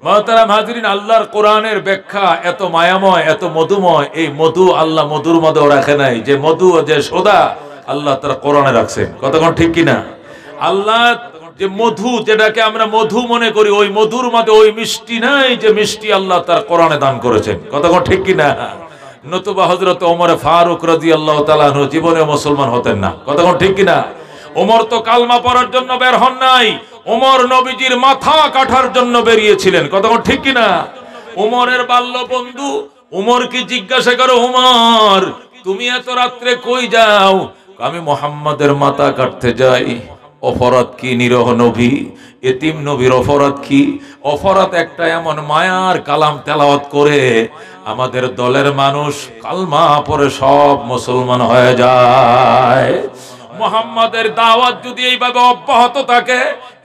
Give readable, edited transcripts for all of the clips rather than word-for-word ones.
মুহতারাম হাজিরিন, আল্লাহর কোরআনের ব্যাখ্যা এত মায়াময়, এত মধুময়। এই মধু আল্লাহ মধুর মধ্যে রাখে নাই, যে মধু যে সোদা আল্লাহ তারা কোরআনে রাখছেন। কতক্ষণ ঠিক কিনা? আল্লাহ যে মধু, যেটাকে আমরা মধু মনে করি, ওই মধুর মধ্যে ওই মিষ্টি নাই, যে মিষ্টি আল্লাহ তার কোরআনে দান করেছেন। কতক্ষণ ঠিক কিনা? নতুবা হযরত ওমর ফারুক রাদিয়াল্লাহু তাআলা আনহু জীবনে মুসলমান হতেন না। কতক্ষণ ঠিক কিনা? ওমর তো কালমা পড়ার জন্য বের হন নাই, ওমর নবীজির মাথা কাটার জন্য বেরিয়েছিলেন। কতক্ষণ ঠিক কিনা? ওমরের বাল্য বন্ধু ওমর কি জিজ্ঞাসা করো, ওমর তুমি এত রাত্রে কই যাও? আমি মুহাম্মাদের মাথা কাটতে যাই। অপরাধ কি? নিরহ নবী, এতিম নবীর অপরাধ কি? অপরাধ একটা, এমন মায়ার কালাম তেলাওয়াত করে আমাদের দলের মানুষ কালমা পড়ে সব মুসলমান হয়ে যায়। মুহাম্মাদের দাওয়াত যদি এইভাবে অব্যাহত থাকে,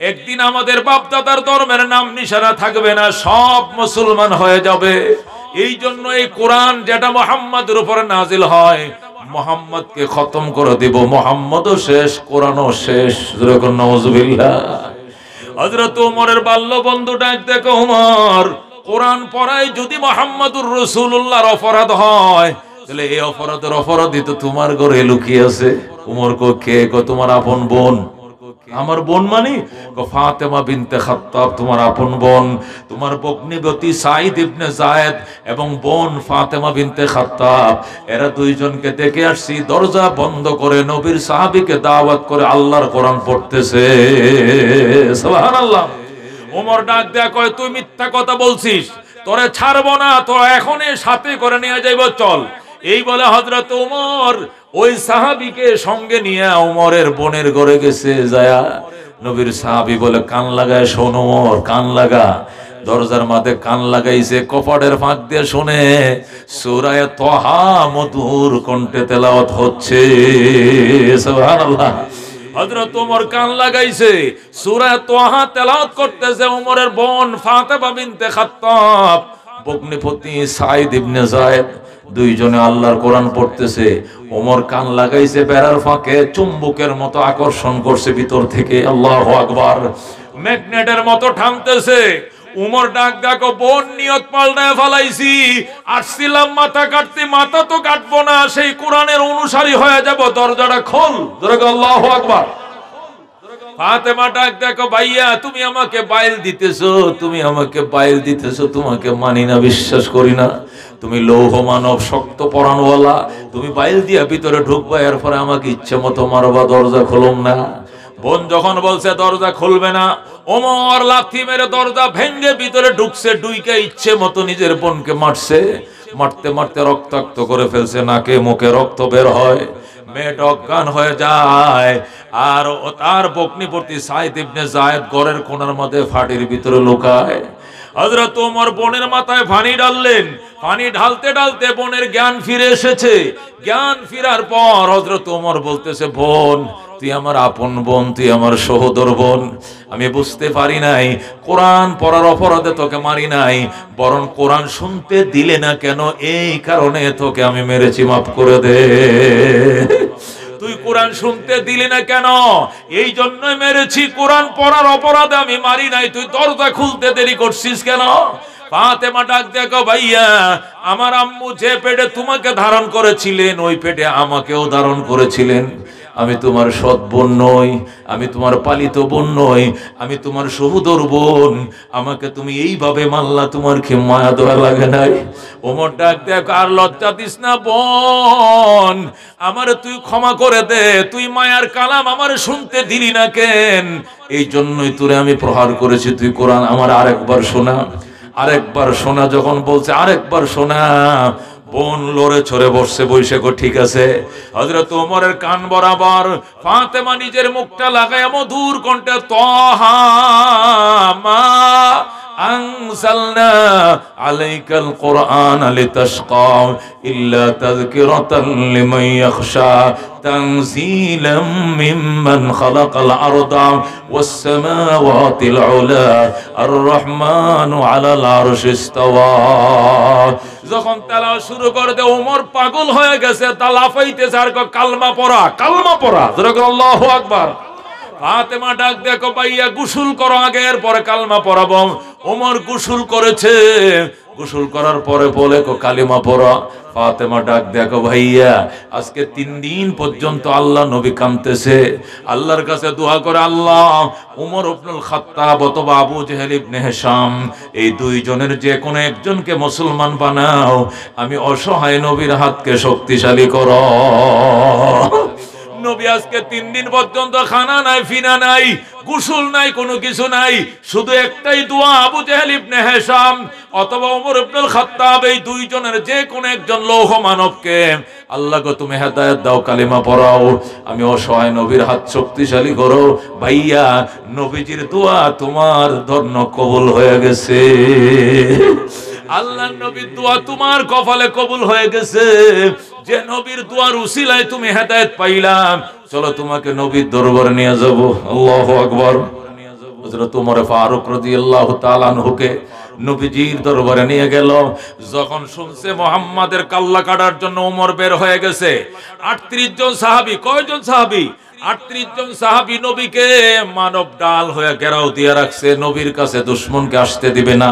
একদিন আমাদের বাপদাদার ধর্মের নাম নিশানা থাকবে না, সব মুসলমান হয়ে যাবে। এই জন্য এই কোরআন যেটা মুহাম্মাদের উপরে নাজিল হয়, মুহাম্মদকে খতম করে দিব। মুহাম্মদও শেষ, কোরআনও শেষ। যেরকম নাউজুবিল্লাহ। হযরত ওমরের বাল্য বন্ধু ডাক দেখো, ওমর কোরআন পড়ায় যদি মুহাম্মদুর রাসূলুল্লাহর অপরাধ হয়, তাহলে এই অপরাধের অপরাধী তো তোমার ঘরে লুকিয়ে আছে। উমর কো কে? কো তোমার আপন বোন। আমার বোন মানে ফাতেমা বিনতে খাত্তাব তোমার আপন বোন। তোমার ভগ্নিপতি সাঈদ ইবনে যায়েদ এবং বোন ফাতেমা বিনতে খাত্তাব, এরা দুইজনকে দেখে আসছি দরজা বন্ধ করে নবীর সাহাবীকে দাওয়াত করে আল্লাহর কোরআন পড়তেছে। সুবহানাল্লাহ। ওমর ডাক দেয়া কয়, তুই মিথ্যা কথা বলছিস, তোরে ছাড়বো না, তো এখনই সাথে করে নিয়ে যাইব, চল। এই বলে হযরত ওমর ওই সাহাবীকে সঙ্গে নিয়ে ওমরের বোনের ঘরে গেছে। যায়া নবীর সাহাবী বলে, কান লাগায় শোন ওমর, কান লাগা। দরজার মাঝে কান লাগাইছে, কপাটের ফাঁক দিয়ে শুনে সূরা তাহা মধুর কণ্ঠে তেলাওয়াত হচ্ছে। সুবহানাল্লাহ। হযরত ওমর কান লাগাইছে, সূরা তাহা তেলাওয়াত করতেছে। ওমরের বোন ফাতেমা বিনতে খাত্তাব, ভগ্নিপতি সাঈদ ইবনে যায়েদ, দুইজনে আল্লাহর কোরআন পড়তেছে। ওমর কান লাগাইছে, বেড়ার ফাঁকে চুম্বকের মতো আকর্ষণ করছে ভিতর থেকে। আল্লাহু আকবার। ম্যাগনেটের মতো টানতেছে। উমর ডাক ডাকো, বোন নিয়ত পাল্টায় ফেলাইছি, আসছিলাম মাথা কাটতে, মাথা তো কাটবো না, সেই কোরআনের অনুসারী হয়ে যাব, দরজাটা খোল। আল্লাহু আকবার। ফাতেমা ডাক দেখো, ভাইয়া তুমি আমাকে বাইল দিতেছো, তুমি আমাকে বাইল দিতেছো, তোমাকে মানি না, বিশ্বাস করি না। তুমি লৌহ মানব, শক্ত পরাণওয়ালা, তুমি বাইল দিয়া ভিতরে ঢুকবা, এরপরে আমাকে ইচ্ছে মতো মারবা, দরজা খুলুম না। বোন যখন বলছে দরজা খুলবে না, ওমর লাথি মেরে দরজা ভেঙ্গে ভিতরে ঢুকছে, ঢুইকে ইচ্ছে মতো নিজের বোনকে মারছে। মারতে মারতে রক্তাক্ত করে ফেলছে, নাকে মুখে রক্ত বের হয়, মেয়েটা অজ্ঞান হয়ে যায়। আর তার ভগ্নিপতি সাঈদ ইবনে যায়েদ ঘরের কোণার মধ্যে ফাটির ভিতরে লুকায়। হযরত ওমর বোনের মাথায় পানি ঢাললেন। পানি ঢালতে ঢালতে বোনের জ্ঞান ফিরে এসেছে। জ্ঞান ফিরার পর হযরত ওমর বলতেছে, বোন তুই আমার আপন বোন, তুই আমার সহোদর বোন। আমি বুঝতে পারি নাই, কোরআন পড়ার অপরাধে তোকে মারি নাই, বরং কোরআন শুনতে দিলে না কেন, এই কারণে তোকে আমি মেরেছি, মাফ করে দে। তুই কোরআন শুনতে দিলি না কেন, এই জন্যই মেরেছি। কোরআন পড়ার অপরাধে আমি মারি নাই, তুই দরজা খুলতে দেরি করছিস কেন? ফাতেমা ডাক দেখো, ভাইয়া আমার আম্মু যে পেটে তোমাকে ধারণ করেছিলেন, ওই পেটে আমাকেও ধারণ করেছিলেন। আমি তোমার সৎ বোন নই, আমি তোমার পালিত বোন নই, আমি তোমার সহোদর বোন। আমাকে তুমি এইভাবে মারলা, তোমার কি মায়া দয়া লাগে নাই? ওমর ডাক দেখ, আর লজ্জা দিস না বোন, আমারে তুই ক্ষমা করে দে, তুই মায়ার কালাম আমার শুনতে দিলি না কেন, এই জন্যই তোরে আমি প্রহার করেছি। তুই কোরআন আমার আরেকবার শোনা, আরেকবার শোনা। যখন বলছে আরেকবার শোনা, বোন লড়ে ছড়ে বসছে, বসে গো ঠিক আছে। হযরত ওমরের কান বরাবর ফাতেমা নিজের মুখটা লাগায় মধুর কণ্ঠে, তাহা মা আনজালনা আলাইকাল কুরআন লিতাশকা ইল্লা তাযকিরাতাল লিমান ইয়াখশা তানজিলাম মিম্মান খালাকাল আরদা ওয়াস সামাওয়াতিল উলা আর রহমানু আলাল আরশি ইস্তাওয়া। যখন তেলাওয়াত শুরু করে দে, ওমর পাগল হয়ে গেছে, তা লাফাইতেছে আর কালমা পড়া, কালমা পড়া। আল্লাহু আকবার। ফাতেমা ডাক দেখো, ভাইয়া গোসল করো আগে, এরপরে কালমা পড়াবো। ওমর গোসল করেছে, গোসল করার পরে বলে কালিমা পড়া। ফাতেমা ডাক দেখো ভাইয়া, আজকে 3 দিন পর্যন্ত আল্লাহ নবী কাঁদতেছে, আল্লাহর কাছে দোয়া করে, আল্লাহ উমর ইবনুল খাত্তাব অথবা আবু জেহেল ইবনে হিশাম এই 2 জনের যে কোনো একজনকে মুসলমান বানাও, আমি অসহায় নবীর হাতকে শক্তিশালী করো। নবী আজকে 3 দিন পর্যন্ত খানা নাই, ফিনা নাই, গোসল নাই, কোনো কিছু নাই, শুধু একটাই দোয়া, আবু জেহেল ইবনে হিশাম অথবা ওমর ইবনুল খাত্তাব এই 2 জনের যে কোনো একজন লৌহ মানবকে আল্লাহ গো তুমি হেদায়েত দাও, কালিমা পড়াও, আমি অসহায় নবীর হাত শক্তিশালী করো। ভাইয়া, নবীজির দোয়া তোমার ধন্য কবুল হয়ে গেছে। আল্লাহর নবীর দোয়া তোমার কপালে কবুল হয়ে গেছে। যে নবীর দোয়ার উসিলায় তুমি হেদায়েত পাইলাম, চলো তোমাকে নবীর দরবারে নিয়ে যাব। আল্লাহু আকবার। হযরত ওমর ফারুক রাদিয়াল্লাহু তাআলা আনহুকে নবীজির দরবারে নিয়ে গেল। যখন শুনছে মুহাম্মাদের কাল্লা কাটার জন্য ওমর বের হয়ে গেছে, 38 জন সাহাবী, কয়জন সাহাবী? 38 জন সাহাবী নবীকে মানব ডাল হয়ে ঘেরাও দিয়ে রাখছে, নবীর কাছে দুশমনকে আসতে দিবে না।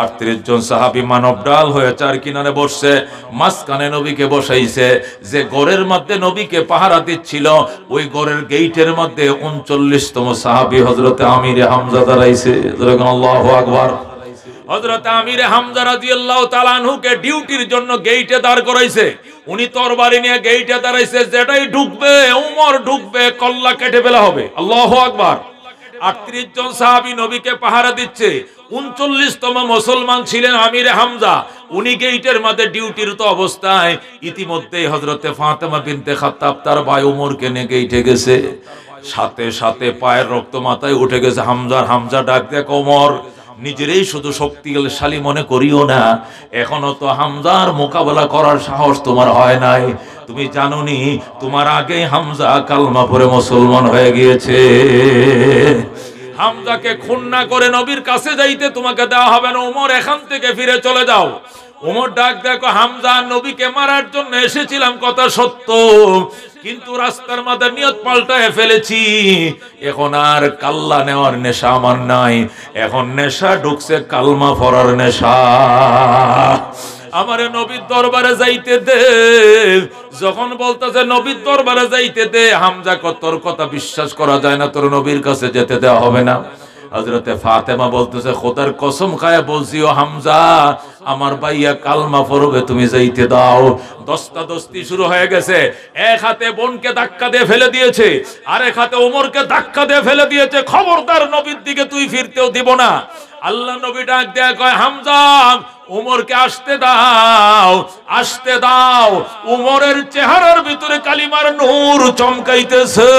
38 জন সাহাবী মানব ডাল হয়ে 4 কিনারে বসছে, মাঝখানে নবীকে বসাইছে। যে ঘরের মধ্যে নবীকে পাহারা দিচ্ছিল, ওই ঘরের গেইটের মধ্যে 39তম সাহাবী হযরত আমিরে হামজা দাঁড়াইছে। আল্লাহু আকবার। হযরত আমিরে হামজা রাদিয়াল্লাহু তাআলা আনহুকে ডিউটির জন্য গেইটে দাঁড় করাইছে। উনি তরবারি নিয়ে গেইটে দাঁড়াইছে, যেটাই ঢুকবে ওমর ঢুকবে, কল্লা কেটে ফেলা হবে। আল্লাহু আকবার। 38 জন সাহাবী নবীকে পাহারা দিচ্ছে। 39তম মুসলমান ছিলেন আমিরে হামজা, উনি গেইটের মধ্যে ডিউটিরত অবস্থায় ইতিমধ্যে হযরতে ফাতেমা বিনতে খাত্তাব তার ভাই ওমরকে নিয়ে গেইটে গেছে। সাথে সাথে পায়ের রক্ত মাথায় উঠে গেছে হামজা ডাক দেখ, ওমর নিজেরই শুধু শক্তিশালী মনে করিও না, এখনো তো হামজার মোকাবেলা করার সাহস তোমার হয় নাই। তুমি জানোনি তোমার আগে হামজা কালমা পড়ে মুসলমান হয়ে গিয়েছে। হামজাকে খুন না করে নবীর কাছে যাইতে তোমাকে দেওয়া হবে না, ওমর এখান থেকে ফিরে চলে যাও। ওমর ডাক দেখো, হামজা নবীকে মারার জন্য এসেছিলাম কথা সত্য, কিন্তু রাস্তার মধ্যে নিয়ত পাল্টায় ফেলেছি। এখন আর কাল্লা নেওয়ার নেশা আমার নাই, এখন নেশা ঢুকছে কালমা পড়ার নেশা। আমারে নবীর দরবারে যাইতে দে। যখন বলতেছে নবীর দরবারে যাইতে দে, হামজা তোর কথা বিশ্বাস করা যায় না, তোর নবীর কাছে যেতে দেওয়া হবে না। হযরতে ফাতেমা বলতেছে, খোদার কসম খায়া বলছি ও হামজা, আমার ভাইয়া কালমা পড়বে, তুমি যাইতে দাও। দস্তাদস্তি শুরু হয়ে গেছে। এক হাতে বোনকে ধাক্কা দিয়ে ফেলে দিয়েছে, আরেক হাতে ওমরকে ধাক্কা দিয়ে ফেলে দিয়েছে। খবরদার নবীর দিকে তুই ফিরতেও দিব না। আল্লাহ নবী ডাক দেয়া কয়, হামজা উমরকে আসতে দাও, আসতে দাও। উমরের চেহারার ভিতরে কালিমার নূর চমকাইতেছে।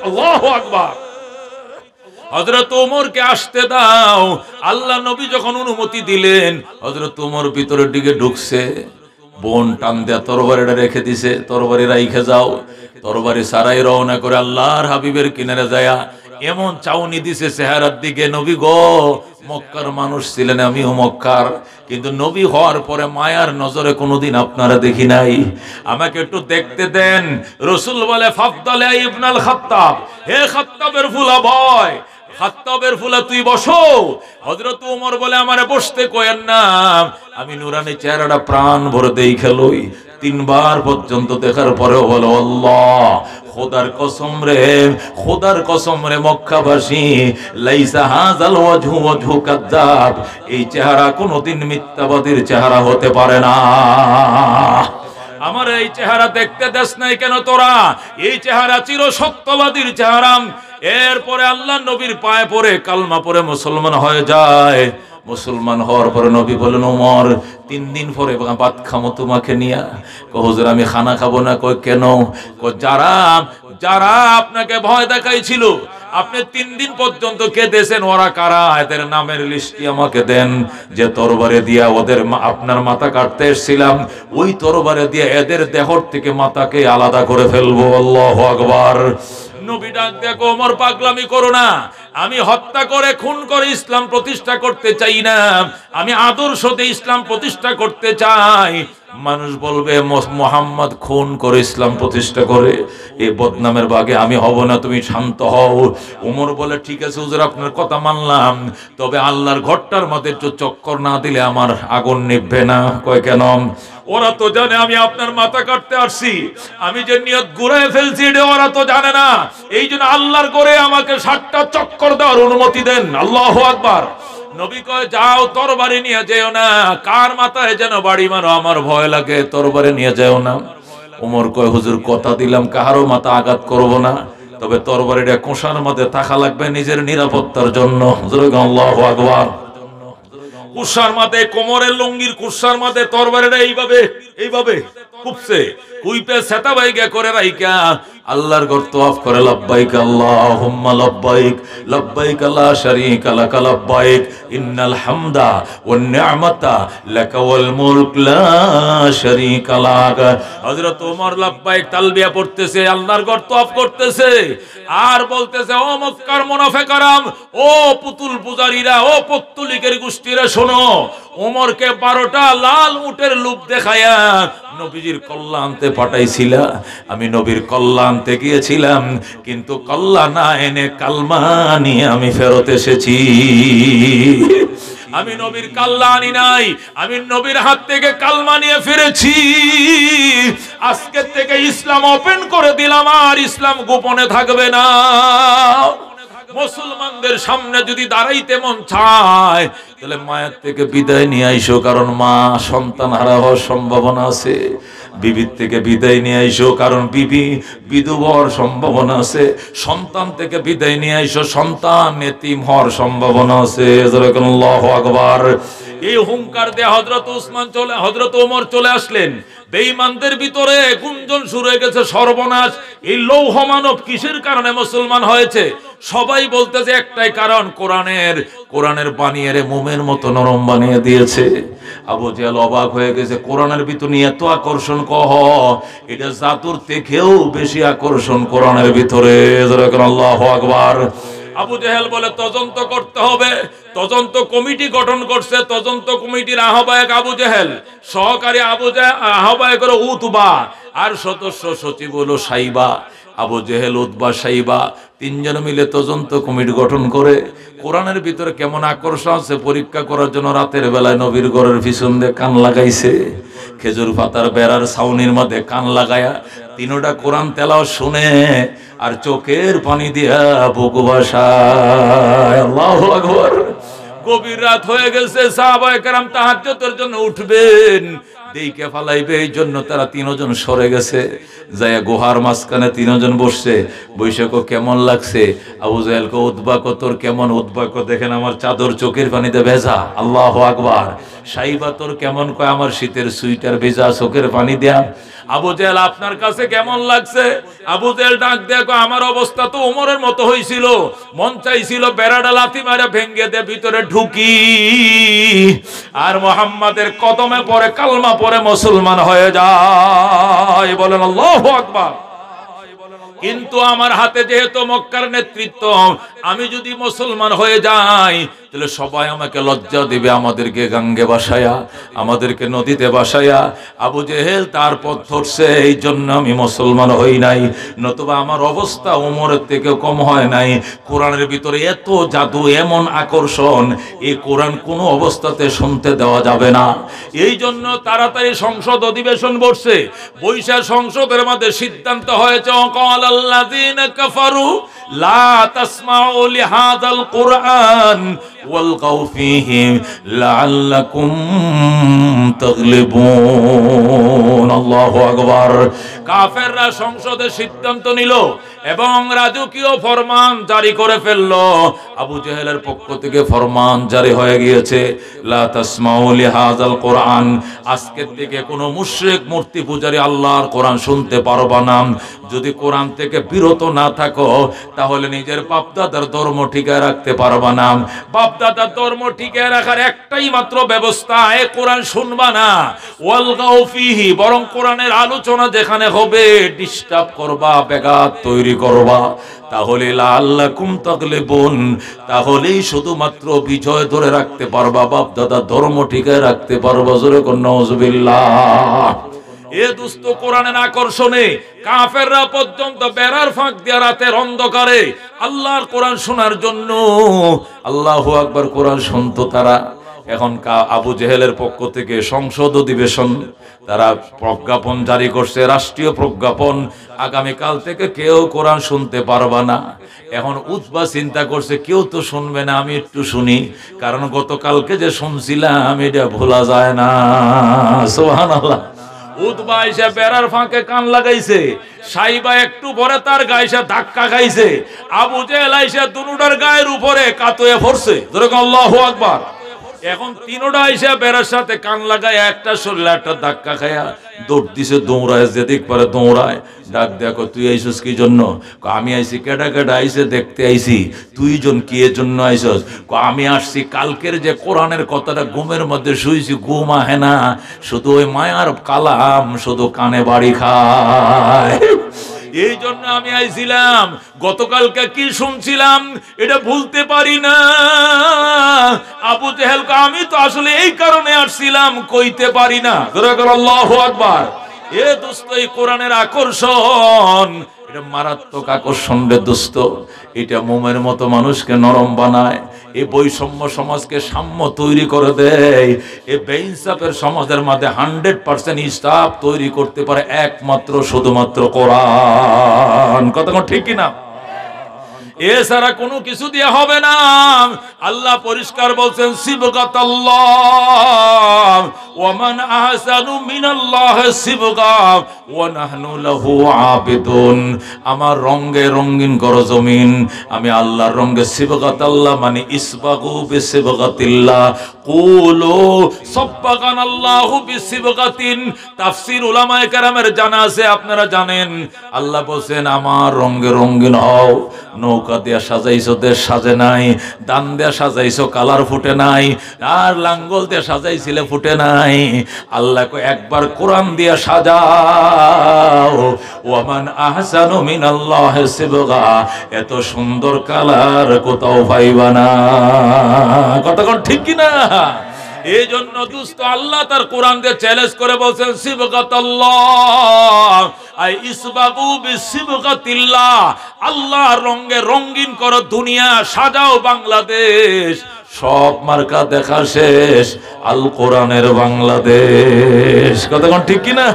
আল্লাহু আকবার। হযরত ওমরকে আসতে দাও। আল্লাহ নবী যখন অনুমতি দিলেন, হযরত ওমর ভিতরের দিকে ঢুকছে। বোন টান দেয়া তরবারিটা রেখে দিছে, তরবারি রাইখে যাও। তরবারি সারাই রওনা করে আল্লাহর হাবিবের কিনারে যায়া এমন চাউনি দিছে চেহারার দিকে, নবী গো, মক্কার মানুষ ছিলেন, আমিও মক্কার, কিন্তু নবী হওয়ার পরে মায়ার নজরে কোনোদিন আপনারা দেখি নাই, আমাকে একটু দেখতে দেন। রাসূল বলে, ফাফদালে ইবনুল খাত্তাব, হে খাত্তাবের ফুলা ভয়, খাত্তাবের ফুলা তুই বসো। হযরত ওমর বলে, আমারে বসতে কয়েন না, আমি নুরানি চেহারাটা প্রাণ ভরে দেখে লই। 3 বার পর্যন্ত দেখার পরেও বলো, আল্লাহ খোদার কসম রে, খোদার কসম রে মক্কাবাসী, লাইসা হাযাল ওয়াজহু ওয়াজহু কাযাব, এই চেহারা কোনোদিন মিথ্যাবাদীর চেহারা হতে পারে না। আমার এই চেহারা দেখতে দেশ নাই কেন তোরা? এই চেহারা চির সত্যবাদীর চেহারা। এরপরে আল্লাহ নবীর পায়ে পড়ে কালমা পড়ে মুসলমান হয়ে যায়। মুসলমান হওয়ার পরে নবী বলেন, ওমর 3 দিন পরে ভাত খামো তোমাকে নিয়া। হুজুর আমি খানা খাবো না। কই কেন? যারা যারা আপনাকে ভয় দেখাইছিল, আপনি 3 দিন পর্যন্ত কেঁদেছেন, ওরা কারা? এদের নামের লিস্টটি আমাকে দেন। যে তরবারে দিয়া ওদের আপনার মাথা কাটতে এসেছিলাম, ওই তরবারে দিয়া এদের দেহর থেকে মাথাকে আলাদা করে ফেলবো। আল্লাহু আকবার। নবী ডাক দেখো, ওমর পাগলামি করো না, আমি হত্যা করে খুন করে ইসলাম প্রতিষ্ঠা করতে চাই না, আমি আদর্শ দিয়ে ইসলাম প্রতিষ্ঠা করতে চাই। মানুষ বলবে মোহাম্মদ খুন করে ইসলাম প্রতিষ্ঠা করে, এই বদনামের বাগে আমি হব না, তুমি শান্ত হও। ওমর বলে ঠিক আছে হুজুর আপনার কথা মানলাম, তবে আল্লাহর ঘরটার মধ্যে একটু চক্কর না দিলে আমার আগুন নিভবে না। কয় কেন? ওরা তো জানে আমি আপনার মাথা কাটতে আসছি, আমি যে নিয়ত ঘুরায় ফেলছি এটা ওরা তো জানে না, এই জন্য আল্লাহর করে আমাকে 60টা চক্কর দেওয়ার অনুমতি দেন। আল্লাহু আকবার। নবী কয় যাও তরবারি নিয়ে যেও না, কার মাথায় যেন বাড়ি মারো আমার ভয় লাগে, তরবারি নিয়ে যেও না। ওমর কয় হুজুর কথা দিলাম কাহারও মাথা আঘাত করব না, তবে তরবারিটা কোষার মধ্যে থাকা লাগবে নিজের নিরাপত্তার জন্য। হুজুর আল্লাহু আকবার। কুসার মাঝে কোমরের লুঙ্গির কুসার মাঝে তরবারিটা এইভাবে এইভাবে কুপছে, কুইপে সেতা বাইগা করে রাইকা আল্লাহর ঘর তওয়াফ করে লব্বাইক আল্লাহুম্মা লব্বাইক লব্বাইক লা শারীকা লাক লব্বাইক ইন্নাল হামদা ওয়ান নি'মাতা লাকা ওয়াল মুলক লা শারীকা লাক। হযরত ওমর লব্বাইক তালবিয়া পড়তেছে, আল্লাহর ঘর তওয়াফ করতেছে আর বলতেছে ও মক্কার মুনাফিকরাম, ও পুতুল পূজারীরা, ও পত্তলিকের গোষ্ঠীরা শোনো, ওমরকে 12টা লাল উটের লুপ দেখায়া নবীজির কল্লা আনতে পাঠাইছিলা, আমি নবীর কল্লা আনতে গিয়েছিলাম, কিন্তু কল্লা না এনে কালমা নিয়ে আমি ফেরত এসেছি। আমি নবীর কাল্লা আনি নাই, আমি নবীর হাত থেকে কালমা নিয়ে ফিরেছি। আজকে থেকে ইসলাম ওপেন করে দিলাম, আর ইসলাম গোপনে থাকবে না। মুসলমানদের সামনে যদি দাঁড়াইতে মন চায় তাহলে মায়ের থেকে বিদায় নিয়ে আইসো, কারণ মা সন্তান হারা হওয়ার সম্ভাবনা আছে। বিবির থেকে বিদায় নিয়ে আইসো, কারণ বিবি বিধবা হওয়ার সম্ভাবনা আছে। সন্তান থেকে বিদায় নিয়ে আইসো, সন্তান এতিম হওয়ার সম্ভাবনা আছে। আল্লাহু আকবার। এই হুঙ্কার দিয়ে হযরত ওমর চলে আসলেন। বেঈমানদের ভিতরে গুঞ্জন শুরু হয়ে গেছে, সর্বনাশ, এই লৌহ মানব কিসের কারণে মুসলমান হয়েছে? সবাই বলতেছে একটাই কারণ, কোরআনের বানিয়ে মোমের মতো নরম বানিয়ে দিয়েছে। আবু জেহেল অবাক হয়ে গেছে, কোরআনের ভিতরে এত আকর্ষণ কহ, এটা জাদুর থেকেও বেশি আকর্ষণ কোরআনের ভিতরে। আল্লাহু আকবার। আবু জেহেল বলে তদন্ত করতে হবে, তদন্ত কমিটি গঠন করছে। তদন্ত কমিটির আহ্বায়ক আবু জেহেল, সহকারী আহ্বায়ক হলো উতবা, আর সদস্য সচিব হলো সাইবা। আবু জেহেল, উতবা, সাইবা তিনজন মিলে তদন্ত কমিটি গঠন করে কোরআনের ভিতরে কেমন আকর্ষণ আছে পরীক্ষা করার জন্য রাতের বেলায় নবীর ঘরের পিছন দিয়ে কান লাগাইছে। খেজুর পাতার বেড়ার ছাউনির মধ্যে কান লাগায়া তিনটা কোরআন তেলাওয়াত শুনে আর চোখের পানি দিয়া বুক ভাসায়। আল্লাহু আকবার। গভীর রাত হয়ে গেছে, সাহাবায়ে কেরাম তাহাজ্জুদের জন্য উঠবেন, দেইকে ফালাইবে, এই জন্য তারা তিনজন সরে গেছে। যায় গুহার মাঝখানে তিনজন বসছে। বৈশাখ কেমন লাগছে? আবু জেহেল কো উতবা কো তোর কেমন? উতবা কো দেখেন আমার চাদর চোখের পানিতে ভেজা। আল্লাহু আকবার। সাইবা তোর কেমন? কয় আমার শীতের সুইটার ভেজা, চোখের পানি দেয়া। আবু জেহেল আপনার কাছে কেমন লাগছে? আবু জেহেল ডাক দেয়া কয় আমার অবস্থা তো ওমরের মতো হয়েছিল, মন চাইছিল বেড়াটা লাথি মারা ভেঙ্গে দে ভিতরে ঢুকি, আর মুহাম্মাদের কদমে পড়ে কালমা পড়ে মুসলমান হয়ে যায়। বলেন আল্লাহু আকবার। কিন্তু আমার হাতে যেহেতু মক্কার নেতৃত্ব, আমি যদি মুসলমান হয়ে যাই তাহলে সবাই আমাকে লজ্জা দিবে, আমাদেরকে গাঙ্গে বাসায়া, আমাদেরকে নদীতে বাসায়া। আবু জেহেল তার পথ ধরছে, এই জন্য আমি মুসলমান হই নাই, নতুবা আমার অবস্থা ওমরের থেকে কম হয় নাই। কোরআনের ভিতরে এত জাদু, এমন আকর্ষণ, এই কোরআন কোনো অবস্থাতে শুনতে দেওয়া যাবে না। এই জন্য তাড়াতাড়ি সংসদ অধিবেশন বসছে। বৈশাখ সংসদের মধ্যে সিদ্ধান্ত হয়েছে, ক্বালাল্লাযীনা কাফারু লা তাসমাউ লিহাযাল কুরআন ওয়ালগাউ ফীহি লাআল্লাকুম তাগলিবুন। আল্লাহু আকবার। কাফেররা সংসদে সিদ্ধান্ত নিল এবং রাজকীয় ফরমান জারি করে ফেলল। আবু জেহেলের পক্ষ থেকে ফরমান জারি হয়ে গিয়েছে, লা তাসমাউ লিহাযাল কুরআন, আজকের থেকে কোনো মুশরিক মূর্তি পূজারী আল্লাহর কোরআন শুনতে পারবা না। যদি কোরআন থেকে বিরত না থাকো তাহলে নিজের বাপদাদার ধর্ম টিকায় রাখতে পারবা না। বাপদাদার ধর্ম টিকায় রাখার একটাই মাত্র ব্যবস্থা, এ কোরআন শুনবা না। ওয়ালগাউ ফীহি, বরং কোরআনের আলোচনা যেখানে হবে, ডিস্টার্ব করবা, ব্যাঘাত তৈরি করবা, তাহলে লাআল্লাকুম তাগলিবুন, তাহলেই শুধুমাত্র বিজয় ধরে রাখতে পারবা, বাপ দাদা ধর্ম টিকায় রাখতে পারবা। জোরে কোন নাউজুবিল্লাহ। এ দুস্থ কোরআনের আকর্ষণে কাফেররা পর্যন্ত বেড়ার ফাঁক দিয়ে রাতের অন্ধকারে আল্লাহর কোরআন শোনার জন্য, আল্লাহু আকবার, কোরআন শুনতো তারা। এখন আবু জেহেলের পক্ষ থেকে সংসদ অধিবেশন, তারা প্রজ্ঞাপন জারি করছে, রাষ্ট্রীয় প্রজ্ঞাপন, আগামীকাল থেকে কেউ কোরআন শুনতে পারবা না। এখন উতবা চিন্তা করছে কেউ তো শুনবে না, আমি একটু শুনি, কারণ গতকালকে যে শুনছিলাম এটা ভোলা যায় না। সুবহানাল্লাহ। উতবা এসে বেড়ার ফাঁকে কান লাগাইছে, সাইবা একটু পরে তার গায়ে ধাক্কা খাইছে, আবু জেহেল আইসা দুনুটার গায়ের উপরে কাতয়ে পড়ছে। যেরকম আল্লাহু আকবার। এখন তিনোটা আইসা বেড়ার সাথে কান লাগায়, একটা শরীরে একটা ধাক্কা খায়া দৌড় দিছে, দৌড়ায়, যেদিক পারে দৌড়ায়। ডাক দেখো, তুই আইসস কি জন্য? আমি আইসি, কেডা কেডা আইসে দেখতে আইসি। তুই জন কি এর জন্য আইসস? আমি আসছি কালকের যে কোরআনের কথাটা ঘুমের মধ্যে শুইছি, ঘুম আহে না, শুধু ওই মায়ার কালাম শুধু কানে বাড়ি খায়, এই জন্য আমি আইছিলাম। গতকালকে কি শুনছিলাম এটা ভুলতে পারি না। আবু জেহেল, আমি তো আসলে এই কারণে আসছিলাম, কইতে পারি না। আল্লাহু আকবার। এ দোস্ত, এই কোরআনের আকর্ষণ, এটা মারাত্মক আকর্ষণ রে দোস্ত। এটা মোমের মতো মানুষকে নরম বানায়, এই বৈষম্য সমাজকে সাম্য তৈরি করে দেয়। এই বেইনসাফের সমাজের মধ্যে 100% ইনসাফ তৈরি করতে পারে একমাত্র শুধুমাত্র কোরআন। কথা ঠিক কিনা? এছাড়া কোনো কিছু দিয়ে হবে না। আল্লাহ পরিষ্কার বলছেন, সিবগাতাল্লাহ ওয়া মান আহসানু মিনাল্লাহি সিবগা ওয়া নাহনু লাহু আবিদুন। আমার রঙে রঙিন করো জমিন, আমি আল্লাহর রঙে। সিবগাতাল্লাহ মানে ইসবাগু বিসিবগাতিল্লাহ, কুলু সাব্বাগানাল্লাহু বিসিবগাতিন। তাফসীর উলামায়ে কেরামের জানা আছে, আপনারা জানেন। আল্লাহ বলেন আমার রঙে রঙিন হও। নৌকা দিয়া সাজাইছো, দেশ সাজে নাই। দান দিয়া সাজাইছো, কালার ফুটে নাই। আর লাঙ্গল দিয়া সাজাইছিলে, ফুটে নাই। আল্লাহ কো একবার কোরআন দিয়া সাজাও। ওয়ামান আহসানু মিনাল্লাহি সিবগা, এত সুন্দর কালার কোথাও পাইবা না। কথা কোন ঠিক কি না? এই জন্য দোস্ত, আল্লাহ তার কোরআন দিয়ে চ্যালেঞ্জ করে বলছেন, সিবগাতাল্লাহ আই ইসবাগু বিসিবগাতিল্লাহ। আল্লাহ রঙে রঙিন করো দুনিয়া, সাজাও বাংলাদেশ। সব মার্কা দেখা শেষ, আল কোরআনের বাংলাদেশ। কথা কোন ঠিক কি না?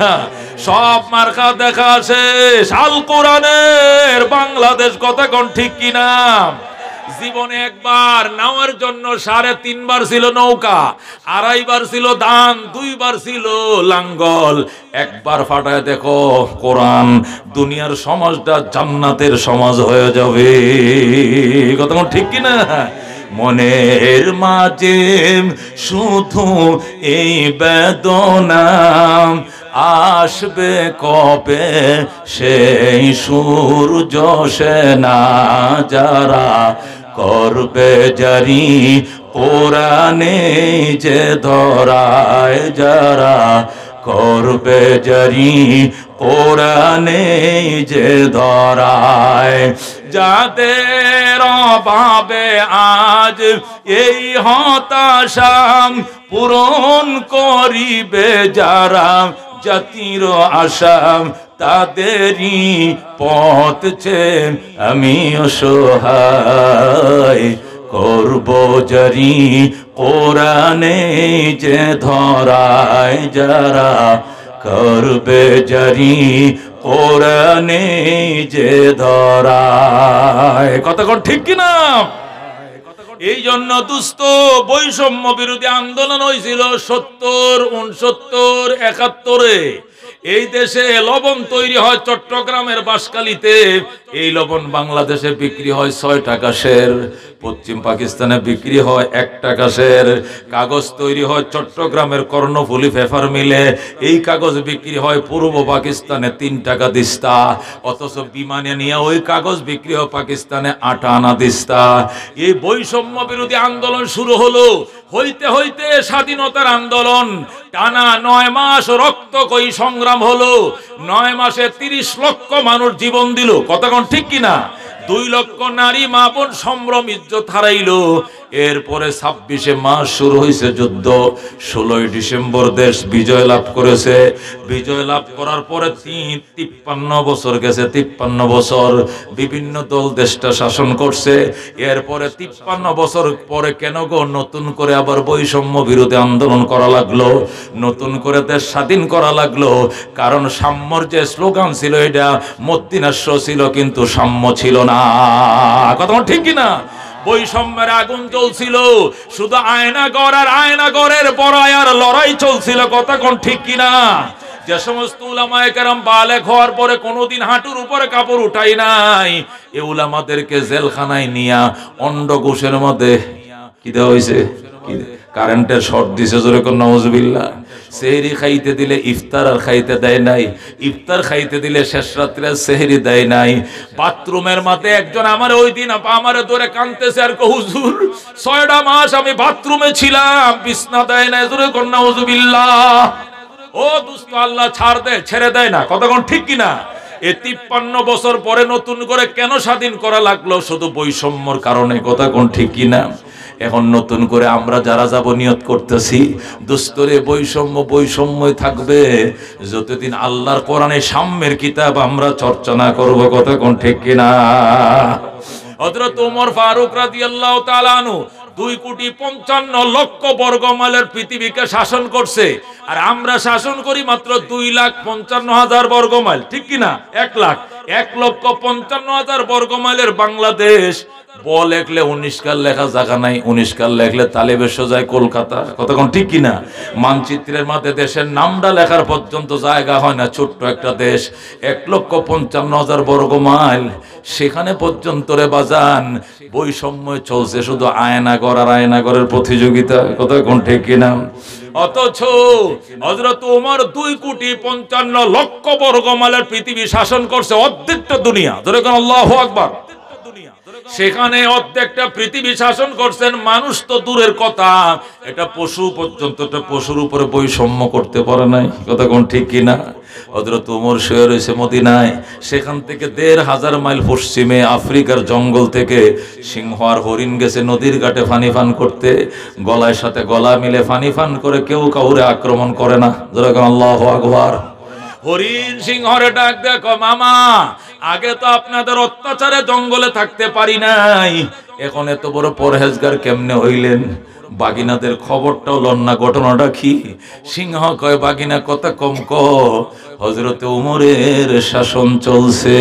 সব মার্কা দেখা শেষ, আল কোরআনের বাংলাদেশ। কথা কোন ঠিক কি না? জীবনে একবার নাওয়ার জন্য 3.5 বার ছিল নৌকা, 2.5 বার ছিল ধান, 2 বার ছিল লাঙ্গল। একবার ফাটায় দেখো কোরআন, দুনিয়ার সমাজটা জান্নাতের সমাজ হয়ে যাবে। কথা ঠিক কিনা? মনের মাঝে শুধু এই বেদনা, আসবে কবে সেই সূর্য সেনা, যারা করবে জারি কোরআনে যে ধরায়, যারা করবে জারি কোরআনে যে ধরায়। যাদের অভাবে আজ এই হতাশা পূরণ করিবে যারা জাতির আশা, তাদেরই পথ চেয়ে আমি অসহায়। করব জারি কোরআনে যে ধরায়, যারা করবে জারি কোরআনে যে ধরায়। কথা কোন ঠিক কিনা? এই জন্য দুস্থ বৈষম্য বিরোধী আন্দোলন হয়েছিল 70, 69, 71-এ। এই দেশে লবণ তৈরি হয় চট্টগ্রামের বাঁশখালীতে। এই লবণ বাংলাদেশে বিক্রি হয় 6 টাকা শের, পশ্চিম পাকিস্তানে বিক্রি হয় 1 টাকা শের। কাগজ তৈরি হয় চট্টগ্রামের কর্ণফুলী পেপার মিলে, এই কাগজ বিক্রি হয় পূর্ব পাকিস্তানে 3 টাকা দিস্তা। অথচ বিমানে নিয়ে ওই কাগজ বিক্রি হয় পাকিস্তানে 8 আনা দিস্তা। এই বৈষম্য বিরোধী আন্দোলন শুরু হলো হইতে হইতে স্বাধীনতার আন্দোলন টানা 9 মাস রক্তকয়ী সংগ্রাম হলো। 9 মাসে 30 লক্ষ মানুষ জীবন দিল। কতক্ষণ ঠিক কিনা? 2 লক্ষ নারী মা বোন সম্ভ্রম ইজ্জত হারাইলো। এরপরে 26 মাস শুরু হয়েছে যুদ্ধ। 16 ডিসেম্বর দেশ বিজয় লাভ করেছে। বিজয় লাভ করার পরে 53 বছর গেছে। 53 বছর বিভিন্ন দল দেশটা শাসন করছে। এরপরে 53 বছর পরে কেন গো নতুন করে আবার বৈষম্য বিরোধী আন্দোলন করা লাগলো, নতুন করে দেশ স্বাধীন করা লাগলো? কারণ সাম্যর যে স্লোগান ছিল এটা মদ্দিনাস্য ছিল, কিন্তু সাম্য ছিল না। কথা ঠিক কিনা? বৈষম্যের আগুন চলছিল, শুধু আয়নাগর আর আয়নাগরের বড়াইয়ার লড়াই চলছিল। কথা কোন ঠিক কিনা? যে সমস্ত উলামায়ে কেরাম বালেগ হওয়ার পরে কোনোদিন হাঁটুর উপরে কাপড় উঠাই নাই, এই উলামাদেরকে জেলখানায় নিয়া অন্ডকোষের মধ্যে কি দেওয়া হয়েছে? কারেন্টের শর্ট দিছে, জোরে কোন নাউজুবিল্লাহ। সেহরি খাইতে দিলে ইফতার আর খাইতে দেয় নাই, ইফতার খাইতে দিলে শেষ রাত্রে সেহরি দেয় নাই। বাথরুমের মাঝে একজন আমার ওই দিন আমারে ধরে কাঁদতেছে আর কো হুজুর 6টা মাস আমি বাথরুমে ছিলাম, বিছনা দেয় নাই, জোরে কোন নাউজুবিল্লাহ। ও দোস্ত, আল্লাহ ছাড় দেয়, ছেড়ে দেয় না। কতক্ষণ ঠিক কিনা? এই 53 বছর পরে নতুন করে কেন স্বাধীন করা লাগলো? শুধু বৈষম্যর কারণে। কতক্ষণ ঠিক কিনা? এখন নতুন করে আমরা যারা যাব নিয়ত করতেছি, দুস্তরে বৈষম্যই থাকবে যতদিন আল্লাহর কোরআনে সাম্যের কিতাব আমরা চর্চা না করবো। কতক্ষণ ঠিক কিনা? হযরত ওমর ফারুক রাদিয়াল্লাহু তাআলা আনহু 2,55,00,000 বর্গ মাইলের পৃথিবীকে শাসন করছে, আর আমরা শাসন করি মাত্র 2,55,000 বর্গ মাইল। ঠিক কিনা? 1,55,000 বর্গ মাইলের বাংলাদেশ। ব লেখলে 19 কাল লেখা জায়গা নাই, 19 কাল লেখলে তালেবে সোজায় কলকাতা। কতক্ষণ ঠিক কিনা? মানচিত্রের মধ্যে দেশের নামটা লেখার পর্যন্ত জায়গা হয় না। ছোট্ট একটা দেশ, 1,55,000 বর্গ মাইল, সেখানে পর্যন্ত রে বাজান বৈষম্য চলছে, শুধু আয়নাগর আর আয়নাগরের প্রতিযোগিতা। কতক্ষণ ঠিক কিনা? অথচ হযরত ওমর 2,55,00,000 বর্গ মাইলের পৃথিবী শাসন করছে, অর্ধেকটা দুনিয়া। ধরে কোন আল্লাহু আকবার। সেখানে অর্ধেকটা পৃথিবী শাসন করছেন। মানুষ তো দূরের কথা, এটা পশু পর্যন্ত পশুর উপরে বৈষম্য করতে পারে নাই। কথা কোন ঠিক কিনা? হযরত ওমর শুয়ে রয়েছে মদিনায়, সেখান থেকে 1,500 মাইল পশ্চিমে আফ্রিকার জঙ্গল থেকে সিংহ আর হরিণ গেছে নদীর ঘাটে পানি পান করতে। গলায় সাথে গলা মিলে পানি পান করে, কেউ কাউরে আক্রমণ করে না। যেরকম আল্লাহু আকবার। হরিণ সিংহরে ডাক দেখো, মামা আগে তো আপনাদের অত্যাচারে জঙ্গলে থাকতে পারি নাই, এখন এত বড় পরহেজগার কেমনে হইলেন? বাগিনাদের খবরটাও লন্না, ঘটনাটা কি? সিংহ কয়, বাগিনা কথা কম ক, হযরতে ওমরের শাসন চলছে।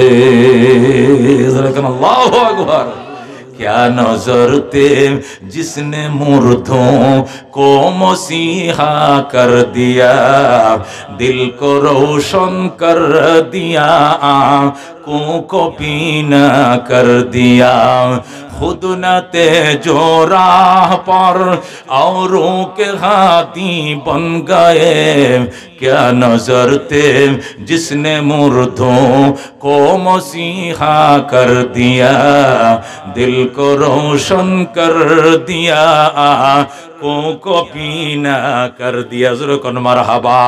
আল্লাহু আকবার। क्या नजर थे जिसने मुर्दों को मसीहा कर दिया, दिल को रोशन कर दिया, आँखों को पीना कर दिया, खुद न तेजो राह पर औरों के हाथी बन गए। क्या नजर थे जिसने मुर्दों को मसीहा कर दिया, दिल को रोशन कर दिया, आँखों को पीना कर दिया। ज़रूर मरहबा।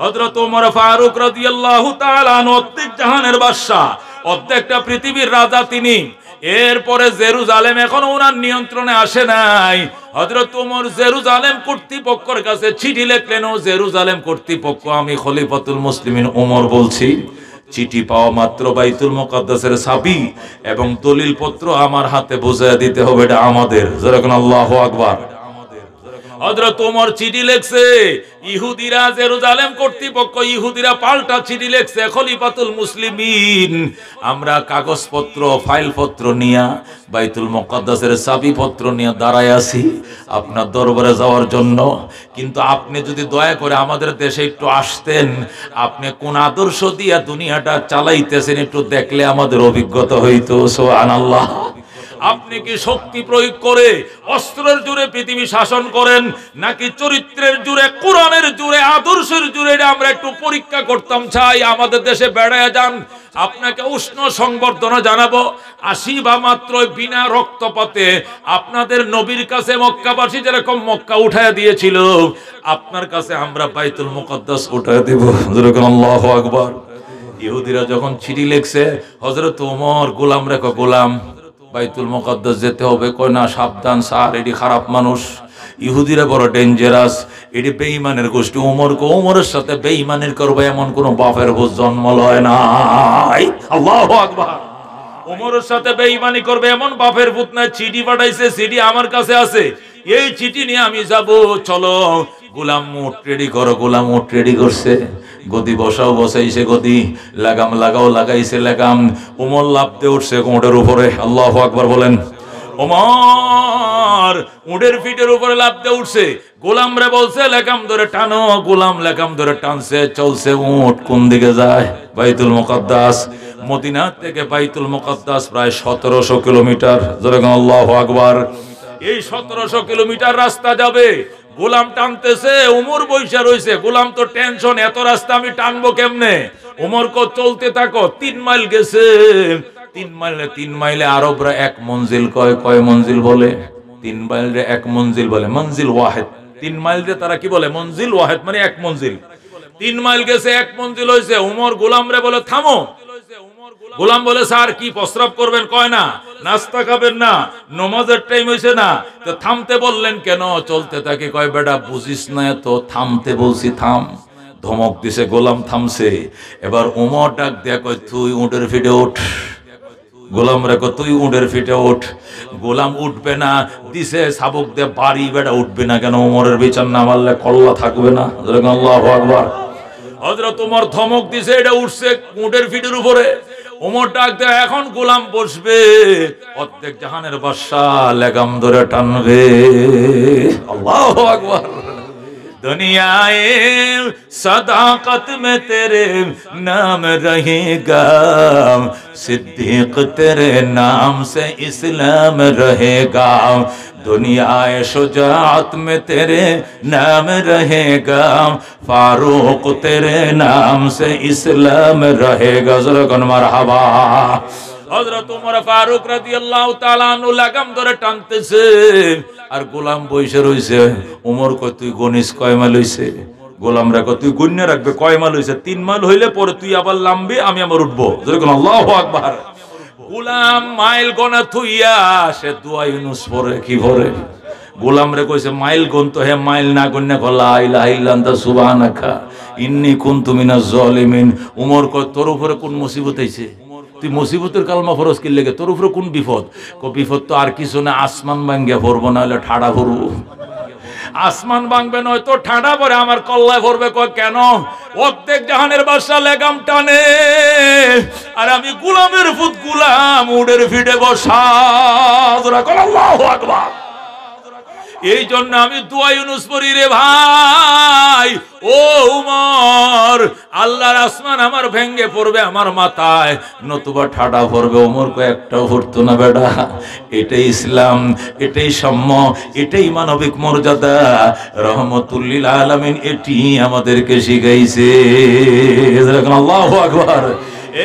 हज़रत उमर फारूक রাদিয়াল্লাহু তাআলা আনহু অর্ধেক জাহানের বাদশা, অর্ধেকটা পৃথিবীর রাজা তিনি। এরপরে জেরুজালেম এখনো ওনার নিয়ন্ত্রণে আসে নাই। হযরত ওমর জেরুজালেম কর্তৃপক্ষের কাছে চিঠি লিখলেন, ও জেরুজালেম কর্তৃপক্ষ, আমি খলিফাতুল মুসলিমিন ওমর বলছি, চিঠি পাওয়া মাত্র বাইতুল মুকাদ্দাসের চাবি এবং দলিল পত্র আমার হাতে বুঝিয়ে দিতে হবে, এটা আমাদের। যেরকম আল্লাহু আকবার। হযরত ওমর চিঠি লিখছে, ইহুদিরা জেরুজালেম কর্তৃপক্ষ, ইহুদিরা পাল্টা চিঠি লিখছে, খলিফাতুল মুসলিমিন আমরা কাগজপত্র ফাইলপত্র নিয়া বাইতুল মুকাদ্দাসের চাবিপত্র নিয়ে দাঁড়ায় আছি আপনার দরবারে যাওয়ার জন্য, কিন্তু আপনি যদি দয়া করে আমাদের দেশে একটু আসতেন, আপনি কোন আদর্শ দিয়া দুনিয়াটা চালাইতেছেন একটু দেখলে আমাদের অভিজ্ঞতা হইতো। সুবহানাল্লাহ। আপনি কি শক্তি প্রয়োগ করে অস্ত্রের জোরে পৃথিবী শাসন করেন, নাকি চরিত্রের জোরে, কোরআনের জোরে, আদর্শের জোরে? আমরা একটু পরীক্ষা করতাম চাই। আমাদের দেশে বেড়ায় যান, আপনাকে উষ্ণ সংবর্ধনা জানাবো। আসিবা মাত্র বিনা রক্তপাতে আপনাদের নবীর কাছে মক্কাবাসী যেরকম মক্কা উঠায় দিয়েছিল, আপনার কাছে আমরা বাইতুল মুকদ্দাস উঠায় দেব। যেরকম আল্লাহু আকবার। ইহুদিরা যখন চিঠি লিখছে, হযরত ওমর গোলাম রেখো, গোলাম বাইতুল মুকদ্দাস যেতে হবে। কয় না, সাবধান স্যার, এটি খারাপ মানুষ, ইহুদিরা বড় ডেঞ্জারাস, এটি বেঈমানের গোষ্ঠী। ওমরের সাথে বেঈমানের করবে এমন কোন বাপের ভোজ জন্ম লয় নাই। আল্লাহু আকবার। ওমরের সাথে বেঈমানি করবে এমন বাপের ভূত না। চিঠি পাঠাইছে, চিঠি আমার কাছে আছে, এই চিঠি নিয়ে আমি যাব, চলো গোলাম উট রেডি করো। গোলাম উট রেডি করছে, গদি বসাও বসাইছে, গদি লাগাম লাগাও লাগাইছে লাগাম। ওমর লাফতে উঠছে উটের উপরে। আল্লাহু আকবার বলেন। ওমর উটের পিঠের উপরে লাফতে উঠছে, গোলামরে বলছে লাগাম ধরে টানো। গোলাম লাগাম ধরে টানছে, চলছে। উট কোন দিকে যায়? বাইতুল মুকদ্দাস। মদিনা থেকে বাইতুল মুকদ্দাস প্রায় 1700 কিলোমিটার। যেরকম আল্লাহু আকবার। এই 1700 কিলোমিটার রাস্তা যাবে, গোলাম টানতেছে, উমর বৈশা রয়েছে। গোলাম তো টেনশন, এত রাস্তা আমি টানবো কেমনে? উমর কো চলতে থাকো। 3 মাইল গেছে। 3 মাইলে আরবরা 1 মঞ্জিল কয়। কয় মঞ্জিল বলে? 3 মাইলে 1 মঞ্জিল বলে, মঞ্জিল ওয়াহিদ। 3 মাইলে তারা কি বলে? মঞ্জিল ওয়াহিদ, মানে 1 মঞ্জিল। 3 মাইল গেছে, 1 মঞ্জিল হয়েছে। উমর গোলামরে বলে থামো। গোলাম বলে স্যার কি প্রস্রাব করবেন? কয় না, নাস্তা খাবেন না, নমাজের টাইম হয়েছে না, তো থামতে বললেন কেন? চলতে থাকে। কয় বেটা বুঝিস না, তো থামতে বলছি, থাম। ধমক দিছে, গোলাম থামছে। এবার ওমর ডাক দেয়া কয় তুই উটের ফিটে উঠ। গোলাম রেখো, তুই উটের ফিটে উঠ। গোলাম উঠবে না, দিছে শাবক দিয়ে বাড়ি। বেটা উঠবে না কেন? ওমরের বিচার না মারলে কল্লা থাকবে না। আল্লাহু আকবার। হযরত ওমর ধমক দিছে, এটা উঠছে উটের ফিটের উপরে। ওমর ডাক দেয় এখন গোলাম বসবে, অর্ধেক জাহানের বাদশাহ লাগাম ধরে টানবে। আল্লাহু আকবার। दुनियाए सदाकत में तेरे नाम रहेगा, सिद्दीक तेरे नाम से इस्लाम रहेगा, दुनियाए शुजाअत में तेरे नाम रहेगा, फारूक तेरे नाम से इस्लाम रहेगा। ज़रा कौन मरहबा। হযরত ওমর ফারুক রাদিয়াল্লাহু তাআলা আনহু লাগাম ধরে টানতেছে, আর গোলাম বসে রইছে। ওমর কয় তুই গনিস কয় মাইল হইছে? গোলাম রাখো, তুই গণ্য রাখবে কয় মাইল হইছে। 3 মাইল হইলে পরে তুই আবার লাম্বি, আমি আবার উঠবো। যেরকম আল্লাহু আকবার। গোলাম মাইল গনা থুইয়া সে দোয়া ইউনুস পড়ে। কি পড়ে? গোলাম রে কইছে মাইল গন্ত, হে মাইল না গণ্য লা ইলাহা ইল্লা আনতা সুবহানাকা ইন্নী কুনতু মিনাজ জালিমিন। ওমর কয় তোর উপরে কোন মুসিবত আইছে? তুই মুসিবতের কালমা ফরজ কি লেগে? তোর উপরে কোন বিপদ? বিপদ তো আর কিছু না, আসমান ভাঙ্গে ভরবো, না হলে ঠাডা ভরবো। আসমান ভাঙবে নয় তো ঠাডা পরে আমার কল্লায় ভরবে। কয় কেন? অর্ধেক জাহানের বাদশা লেগাম টানে, আর আমি গোলামের ফুট, গোলাম উডের ফিটে বসা। আল্লাহু আকবার। এই জন্য আমি দোয়া ইউনুস পড়ি রে ভাই। ও উমর, আল্লাহর আসমান আমার ভেঙ্গে পড়বে আমার মাথায়, নতুবা ঠাডা পড়বে। ওমর কয়েকটাও পড়তো না। বেটা এটাই ইসলাম, এটাই সাম্য, এটাই মানবিক মর্যাদা। রহমতুল লিল আলামিন এটি আমাদেরকে শিখাইছে। আল্লাহু আকবার।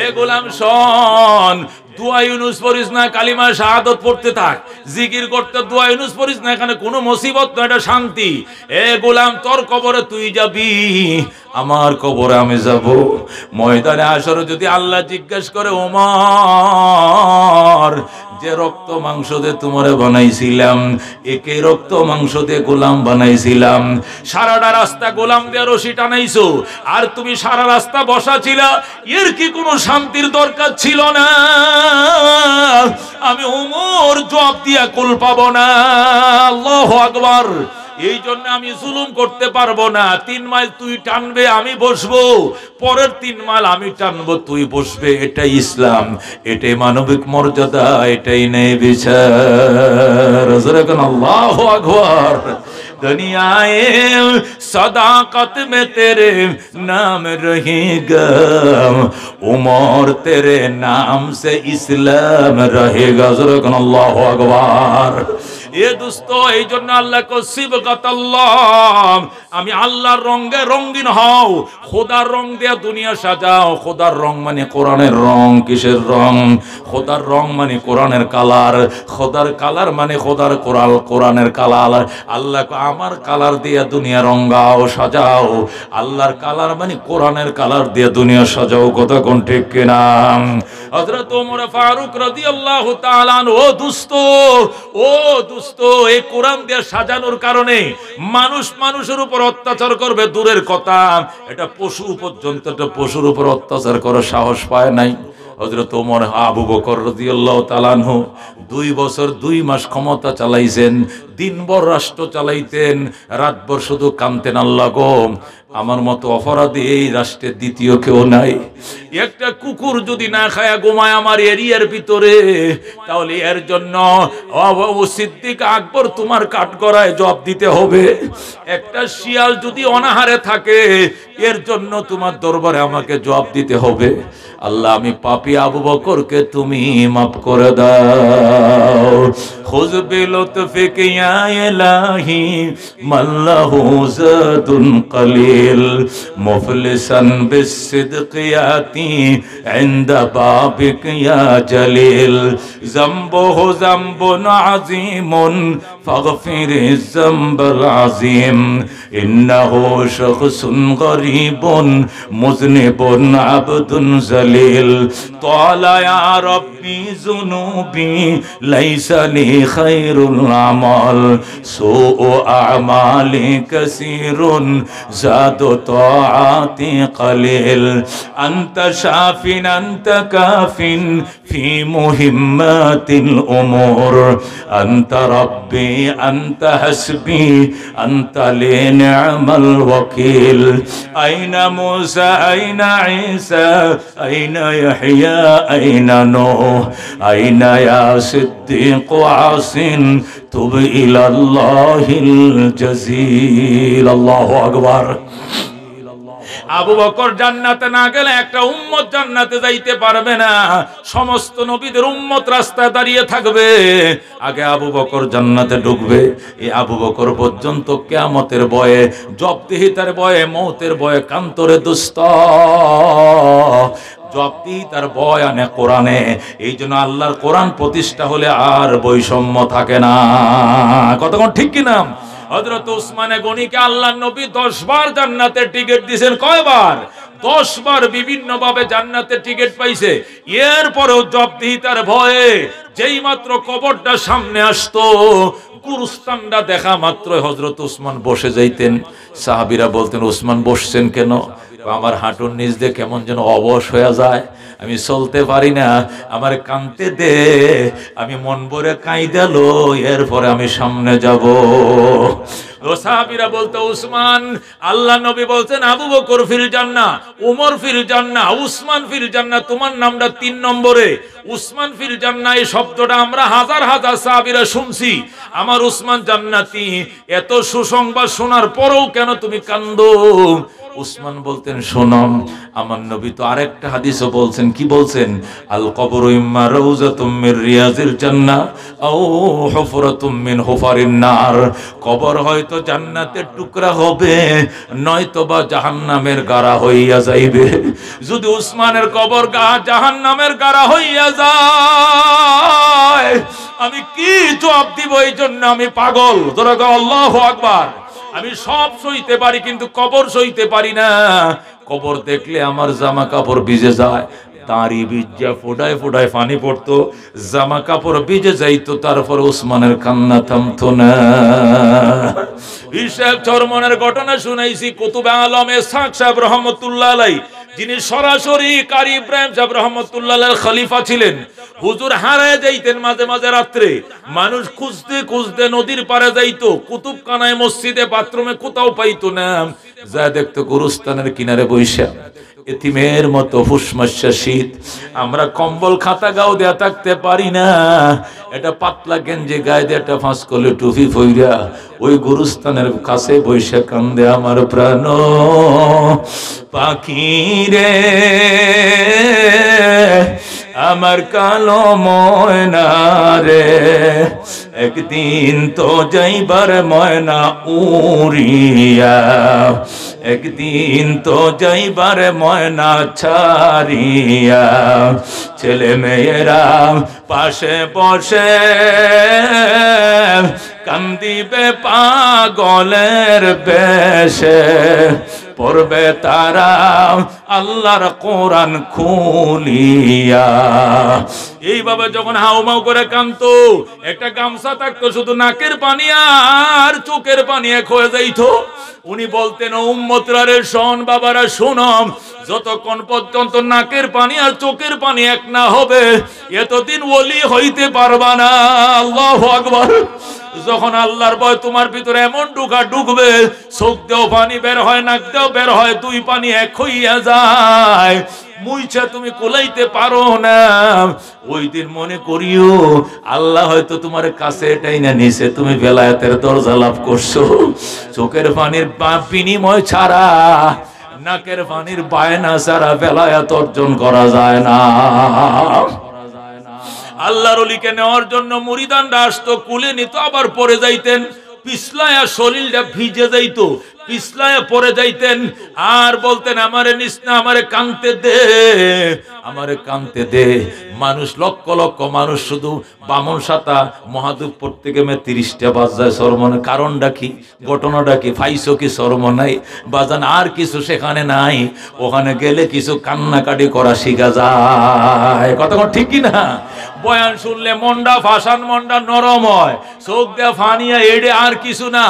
এ গোলাম শোন, দোয়া ইউনুস পড়িস না, কালিমা শাহাদাত পড়তে থাক, জিকির করতে। দোয়া ইউনুস পড়িস না, এখানে কোনো মুসিবত না, এটা শান্তি। এ গোলাম তোর কবরে তুই যাবি, আমার কবরে আমি যাব। ময়দানে হাশরে যদি আল্লাহ জিজ্ঞেস করে ওমর, যে রক্ত মাংস দিয়ে তোমারে বানাইছিলাম, একে রক্ত মাংস দিয়ে গোলাম বানাইছিলাম, সারাটা রাস্তা গোলাম দিয়ে রশি টানাইছো, আর তুমি সারা রাস্তা বসা ছিলা, এর কি কোনো শান্তির দরকার ছিল না? আমি ওমর জবাব দিয়া কুল পাবো না। আল্লাহু আকবার। এই জন্য আমি জুলুম করতে পারবো না। 3 মাইল তুই টানবে, আমি বসবো, পরের 3 মাইল আমি টানবো, তুই বসবে। এটাই ইসলাম, এটাই মানবিক মর্যাদা, এটাই ন্যায় বিচার। আল্লাহু আকবার। दुनियाए सदाकत में तेरे नाम रहेगा, उमर तेरे नाम से इस्लाम रहेगा। अल्लाहु अकबर। এ দোস্ত, এই জন্য আল্লাহ কো সিবগাতাল্লাহ, আমি আল্লাহর রঙে রঙিন হও, খোদার রং দিয়ে দুনিয়া সাজাও। খোদার রং মানে কোরআনের রং। কিসের রং? খোদার রং মানে কোরআনের কালার। খোদার কালার মানে খোদার কোরআনের কালার। আল্লাহ কো আমার কালার দিয়ে দুনিয়া রঙাও, সাজাও। আল্লাহর কালার মানে কোরআনের কালার দিয়ে দুনিয়া সাজাও। কথা কোন ঠিক কিনা? হযরত ওমর ফারুক রাদিয়াল্লাহু তাআলা আনহু, ও দোস্ত, ও দোস্ত, এই কোরআন দিয়ে সাজানোর কারণে মানুষ মানুষের উপর অত্যাচার করবে দূরের কথা, এটা পশু পর্যন্ত, এটা পশুর উপর অত্যাচার করার সাহস পায় নাই। হযরত ওমর আবু বকর রাদিয়াল্লাহু তাআলা আনহু 2 বছর 2 মাস ক্ষমতা চালাইছেন, দিনভর রাষ্ট্র চালাইতেন, রাতভর শুধু কানতেন, আল্লাহ গো আমার মতো অপরাধী এই রাষ্ট্রের দ্বিতীয় কেউ নাই। একটা কুকুর যদি না খায়া ঘুমায় আমার এরিয়ার ভিতরে, তাহলে এর জন্য সিদ্দিক আকবর তোমার কাঠগড়ায় জবাব দিতে হবে। একটা শিয়াল যদি অনাহারে থাকে, এর জন্য তোমার দরবারে আমাকে জবাব দিতে হবে। আল্লাহ, আমি পাপী আবু বকরকে তুমি মাফ করে দাও। খুজ বিলুতফিক ইয়া ইলাহি মাল্লাহু যাতুন কলিল মুফলিসান বিসসিদক ইয়াতি ইনদা বাবিক ইয়া জলিল যামবুহু যামবুন আযীমুন ফাগফিরিজ যামবাল আযীম ইন্নাহু শাখসুন গরীবুন মুযনিবুন আবদুন জালিল তালা ইয়া রাব্বি যুনুবি লাইসা লি খায়রুল আমাল সুউ আমালি কাসীরুন জাদু তাআতি কলিল আনতা শাফিন আনতা কাফিন ফি মুহিম্মাতিল উমুর আনতা রাব্বি আনতা হাসবি আনতা লি নি'মাল ওয়াকিল আইনা মূসা আইনা ঈসা আইনা ইয়াহইয়া আইনা নূহ আইনা ইয়া সিদ্দিক আসিন তুব ইলাল্লাহিল জাযীল। আল্লাহু আকবার। আবু বকর জান্নাতে না গেলে একটা উম্মত জান্নাতে যাইতে পারবে না। সমস্ত নবীদের উম্মত রাস্তায় দাঁড়িয়ে থাকবে, আগে আবু বকর জান্নাতে ঢুকবে। এই আবু বকর পর্যন্ত কিয়ামতের ভয়ে, জবদিহিতার ভয়ে, মৌতের ভয়ে কান্তরে দুস্ত জবদি তার ভয় আনে কোরআনে। এই জন্য আল্লাহর কোরআন প্রতিষ্ঠা হলে আর বৈষম্য থাকে না। কতক্ষণ ঠিক কিনা? হযরত উসমানে গনিকে আল্লাহর নবী 10 বার জান্নাতের টিকিট দিয়েছেন। কয়বার? 10 বার বিভিন্ন ভাবে জান্নাতের টিকিট পাইছে। এরপরেও জবদিহিতার ভয়ে যেই মাত্র কবরটা সামনে আসতো, গুরুস্থানটা দেখা মাত্র হযরত উসমান বসে যাইতেন। সাহাবীরা বলতেন, উসমান বসছেন কেন? আমার হাঁটুর নিচ দিয়ে কেমন যেন অবশ হয়ে যায়, আমি চলতে পারি না, আমার কাঁদতে দে, আমি মন ভরে কাঁইদালো, এরপরে আমি সামনে যাব। ও সাহাবীরা বলতো, উসমান, আল্লাহ নবী বলছেন আবু বকর ফিল জান্নাহ, উমর ফিল জান্নাহ, উসমান ফিল জান্নাহ, তোমার নামটা 3 নম্বরে। উসমান ফিল জান্নাহ এই শব্দটা আমরা হাজার হাজার সাহাবীরা শুনছি, আমার উসমান জান্নাতি। এত সুসংবাদ শোনার পরেও কেন তুমি কান্দো? উসমান বলতেন, শোনম, আমার নবী তো আরেকটা হাদিসও বলছেন। কি বলছেন? আল কবরু ইম্মা রাউযাতুম মির রিয়াজিল জান্নাহ আও হুফরাতুম মিন হুফারিন নার। কবর হয়তো জান্নাতের টুকরা হবে, নয়তো বা জাহান্নামের গাড়া হইয়া যাইবে। যদি উসমানের কবর জাহান্নামের গাড়া হইয়া যায়, আমি কি জবাব দিব? এই জন্য আমি পাগল। তোরা আল্লাহু আকবার। আমি সব সইতে পারি, কিন্তু কবর সইতে পারি না। কবর দেখলে আমার জামা কাপড় ভিজে যায়। দাঁড়ি ভিজা ফোটায় ফোটায় পানি পড়তো, জামা কাপড় ভিজে যাইতো, তারপর উসমানের কান্না থামতো না। হিসাব চরমনের ঘটনা শুনাইছি। কুতুবে আলম ইসহাক সাহেব রহমতুল্লাহ আলাইহি, যিনি সরাসরি কারি ইব্রাহিম সাহেব রহমতুল্লাহ আলাইহির খলিফা ছিলেন, হুজুর হারায় যাইতেন মাঝে মাঝে রাত্রে। মানুষ খুঁজতে খুঁজতে নদীর পারে যাইতো, কুতুবখানায়, মসজিদে, বাথরুমে কোথাও পাইতো না। যা দেখতো গুরুস্থানের কিনারে বৈশা এতিমের মতো ফুসমাসা শীত, আমরা কম্বল খাতা গাও দেয়া থাকতে পারি না, এটা পাতলা গেঞ্জি গায়ে দিয়ে একটা ফাঁস করলে টুপি ফইরা ওই গুরুস্থানের কাছে বৈশা কান্দে আমার প্রাণ পাখি রে, আমার কালো ময়না রে, একদিন তো যাইবার ময়না উড়িয়া, একদিন তো যাইবার ময়না ছাড়িয়া, ছেলে মেয়েরা পাশে বসে কান্দিবে পাগলের বেশে, পড়বে তারা আল্লাহর কোরআন খুলিয়া। এইভাবে যখন হাউমাউ করে কাঁদতো, একটা গামছা থাকতো শুধু নাকের পানি আর চোখের পানি এক হয়ে যাইত। উনি বলতেন, উম্মতরা রে শোন, বাবারা শোনম, যতক্ষণ পর্যন্ত নাকের পানি আর চোখের পানি এক না হবে এতদিন ওলি হইতে পারবা না। আল্লাহু আকবার। যখন আল্লাহর ভয় তোমার ভিতরে এমন ঢুকবে, চোখ দেও পানি বের হয়, নাক দেও বের হয়, দুই পানি এক হইয়া যায়, মুইছা তুমি কোলাইতে পারো না, ওই দিন মনে করিও আল্লাহ হয়তো তোমার কাছে এটাই না নিছে, তুমি বেলায়েতের দরজা লাভ করছো। চোখের পানির বিনিময় ছাড়া, নাকের পানির বায়না ছাড়া বেলায়েত অর্জন করা যায় না। আল্লাহর ওলিকে নেওয়ার জন্য মুরিদানরা আসতো, কুলে নিত, আবার পরে যাইতেন, পিছলায়া শরীরটা ভিজে যাইতো, পিছলায়া পরে যাইতেন, আর বলতেন আমারে নিস না, আমারে কানতে দে, আমারে কানতে দে। মানুষ লক্ষ লক্ষ মানুষ শুধু বামন সাতা মহাদুপুর থেকে 30টা বাজ যায় সরমনে। কারণটা কি, ঘটনাটা কি, ফাইসো কি সরম নাই বাজান, আর কিছু সেখানে নাই, ওখানে গেলে কিছু কান্নাকাটি করা শিখা যায়। কথা ঠিক কি না? বয়ান শুনলে মনটা ভাসান, মনটা নরম হয়, চোখ দেয়া ফানিয়া এড়ে আর কিছু না।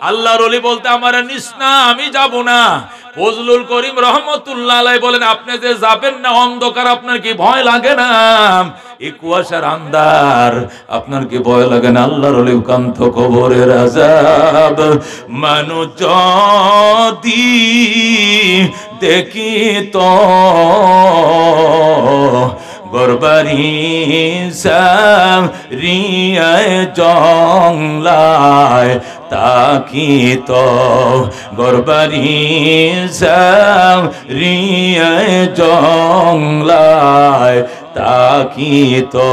আল্লাহর ওলি বলতে আমার নিস না, আমি যাব না। ফজলুল করিম রহমতুল্লাহ আলাইহি বলেন, আপনি যে যাবেন না অন্ধকার, আপনার কি ভয় লাগে না? এই কুয়াশার আন্ধার আপনার কি ভয় লাগে না? আল্লাহর ওলি কান্ত কবরের আযাব মানুষ যদি দেখি তো গরবারি সারিয়ায় জংলায় তাকি তো, গরবারি সারিয়ায় জংলায় তাকি তো।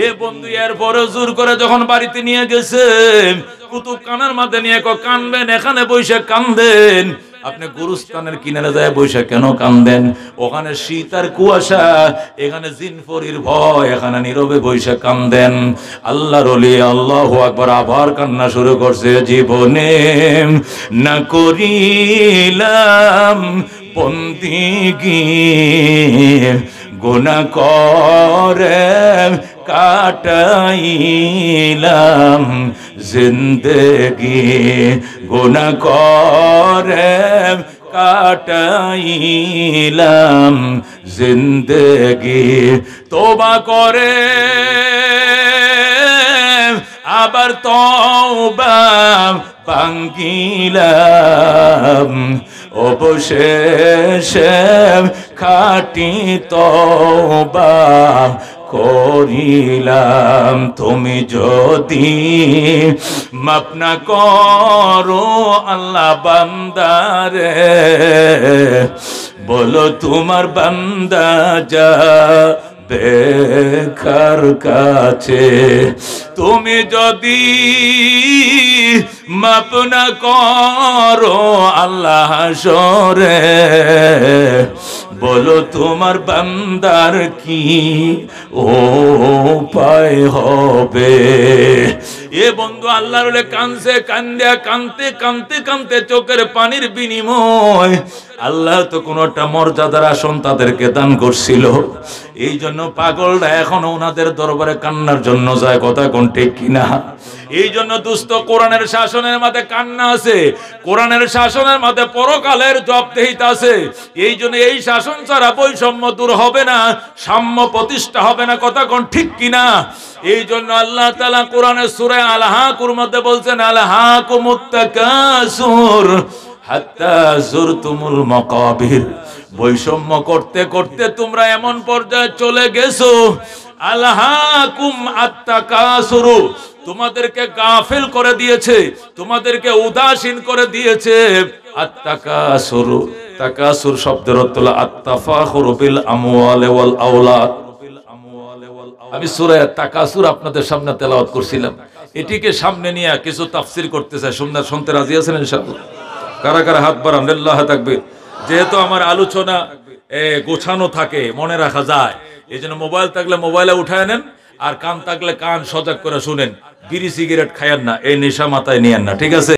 এ বন্ধু এরপরে জোর করে যখন বাড়িতে নিয়ে গেছে, কুতুব কানের মাঝে নিয়ে কানবেন, এখানে বসে কান্দেন। আপনি গুরুস্থানের কিনারে যায় বৈশা কেন কান্দেন? ওখানে শীত আর কুয়াশা, এখানে জিনফরির ভয়, এখানে নীরবে বৈশা কান্দেন। আল্লাহর ওলি আল্লাহু আকবার আবার কান্না শুরু করছে। জীবনে না করিলাম বন্দিগি, গুনাহ করে কাটাইলাম জিন্দেগি, গুনাহ করে কাটাইলাম জিন্দেগি। তোবা করে আবার তওবা ভাঙ্গিলাম, অবশেষে খাঁটি তওবা করিলাম। তুমি যদি মাফ না করো আল্লাহ বান্দারে, বলো তোমার বান্দা যা বেকার কাছে। তুমি যদি মাপ না করো আল্লাহ হাসরে, বলো তোমার বান্দার কি উপায় হবে। এ বন্ধু আল্লাহর কানছে, কান্দে কানতে কানতে কানতে চোখের পানির বিনিময় আল্লাহ তো কোন একটা মর্যাদার আসন তাদেরকে দান করছিল। এই জন্য পাগলরা এখনো ওনাদের দরবারে কান্নার জন্য যায়। কথা কোন ঠিক কিনা? এই জন্য দুস্থ কোরআনের শাসনের মাঝে কান্না আছে, কোরআনের শাসনের মাঝে পরকালের জবাবদিহিতা আছে। এই জন্য এই শাসন ছাড়া বৈষম্য দূর হবে না, সাম্য প্রতিষ্ঠা হবে না। কথা কোন ঠিক কিনা? এই জন্য আল্লাহ তাআলা কোরআনের সূরা আল হাকুর মধ্যে বলছেন, আল হাকুমুত তাকাসুর হাত্তা যুরতুমুল মাকাবির। বৈষম্য করতে করতে তোমরা এমন পর্যায়ে চলে গেছো, আলহাকুম আত্তাকাসুরু, তোমাদেরকে গাফিল করে দিয়েছে, তোমাদেরকে উদাসীন করে দিয়েছে। আত্তাকাসুরু, তাকাসুর শব্দের অর্থ হলো আত্তাফাখুরু বিল আমওয়ালি ওয়াল আওলাদ। আমি সূরা তাকাসুর আপনাদের সামনে তেলাওয়াত করছিলাম, এটিকে সামনে নিয়ে কিছু তাফসীর করতে চাই। শুনতে রাজি আছেন ইনশাআল্লাহ? কারা কারা হাত বাড়ান, লিল্লাহি তাকবীর। যেহেতু আমার আলোচনা গোছানো থাকে, মনে রাখা যায়, এই জন্য মোবাইল থাকলে মোবাইলে উঠায় নেন, আর কান থাকলে কান সজাগ করে শুনেন। বিড়ি সিগারেট খায়েন না, এই নেশা মাথায় নিয়েন না, ঠিক আছে?